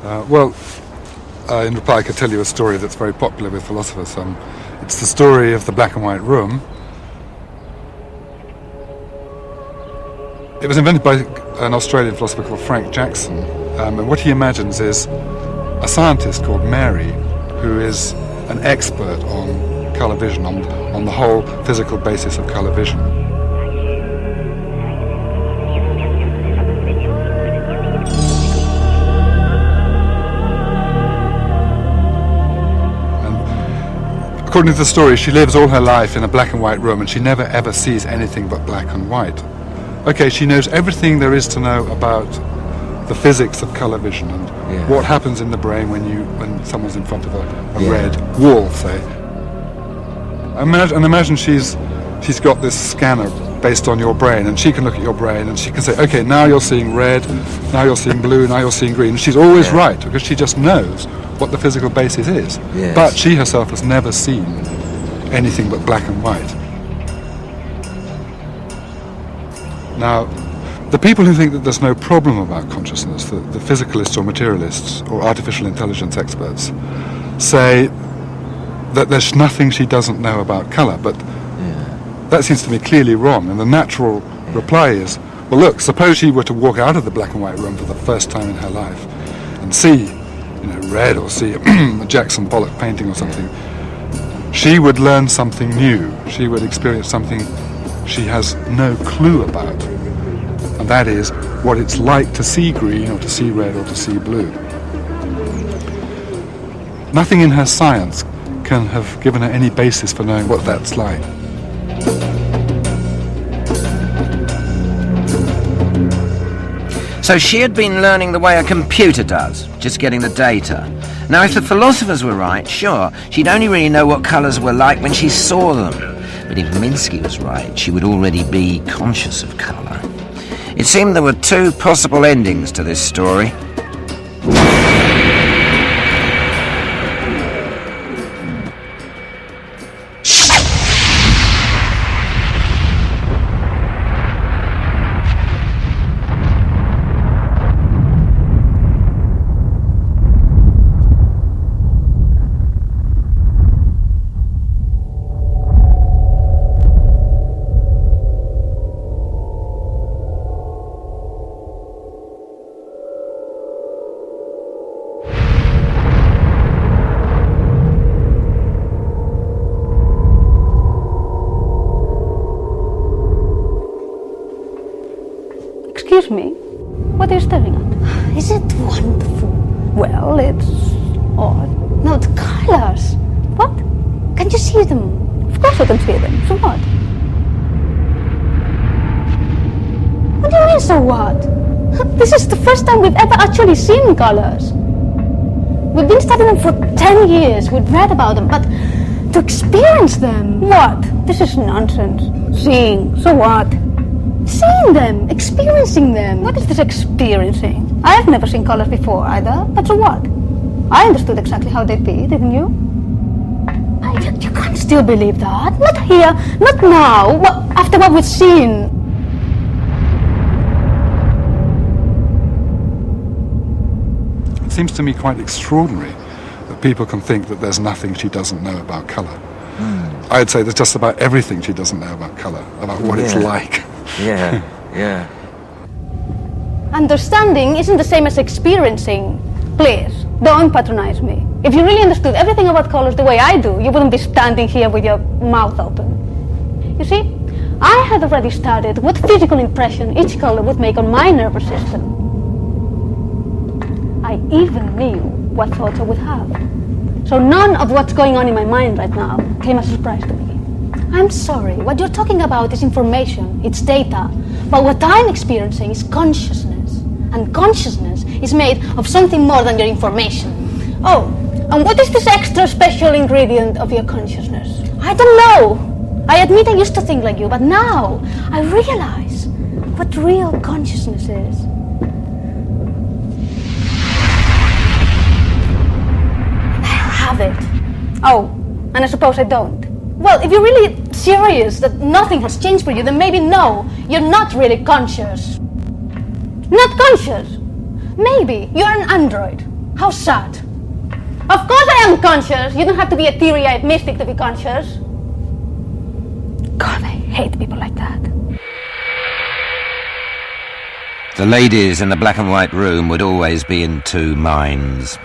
In reply, I could tell you a story that's very popular with philosophers. It's the story of the black and white room. It was invented by an Australian philosopher called Frank Jackson, and what he imagines is a scientist called Mary, who is an expert on colour vision, on the whole physical basis of colour vision. And according to the story, she lives all her life in a black and white room, and she never ever sees anything but black and white. Okay, she knows everything there is to know about the physics of colour vision and what happens in the brain when someone's in front of a red wall, say. Imagine she's got this scanner based on your brain, and she can look at your brain and she can say, okay, now you're seeing red, now you're seeing blue, now you're seeing green. And she's always right, because she just knows what the physical basis is. Yes. But she herself has never seen anything but black and white. Now, the people who think that there's no problem about consciousness, the physicalists or materialists or artificial intelligence experts, say that there's nothing she doesn't know about colour, but that seems to me clearly wrong. And the natural reply is, well, look, suppose she were to walk out of the black and white room for the first time in her life and see, red, or see a Jackson Pollock painting or something. She would learn something new. She would experience something she has no clue about, and that is what it's like to see green or to see red or to see blue. Nothing in her science can have given her any basis for knowing what that's like. So she had been learning the way a computer does, just getting the data. Now, if the philosophers were right, sure, she'd only really know what colours were like when she saw them. But if Minsky was right, she would already be conscious of colour. It seemed there were two possible endings to this story. Excuse me, what are you staring at? Is it wonderful? Well, it's odd. No, the colors. What? Can you see them? Of course I can see them. So what? What do you mean, so what? This is the first time we've ever actually seen colors. We've been studying them for 10 years. We've read about them, but to experience them. What? This is nonsense. Seeing. So what? Seeing them, experiencing them. What is this experiencing? I have never seen colors before either, but so what? I understood exactly how they'd be, didn't you? You can't still believe that. Not here, not now, after what we've seen. It seems to me quite extraordinary that people can think that there's nothing she doesn't know about colour. I'd say there's just about everything she doesn't know about colour, about what it's like. Yeah. Understanding isn't the same as experiencing. Please, don't patronize me. If you really understood everything about colors the way I do, you wouldn't be standing here with your mouth open. You see, I had already studied what physical impression each color would make on my nervous system. I even knew what thoughts I would have. So none of what's going on in my mind right now came as a surprise to me. I'm sorry, what you're talking about is information, it's data. But what I'm experiencing is consciousness. And consciousness is made of something more than your information. Oh, and what is this extra special ingredient of your consciousness? I don't know. I admit I used to think like you, but now I realize what real consciousness is. I have it. Oh, and I suppose I don't. Well, if you're really serious that nothing has changed for you, then maybe no, you're not really conscious. Not conscious. Maybe you're an android. How sad. Of course I am conscious. You don't have to be a teary-eyed mystic to be conscious. God, I hate people like that. The ladies in the black and white room would always be in two minds.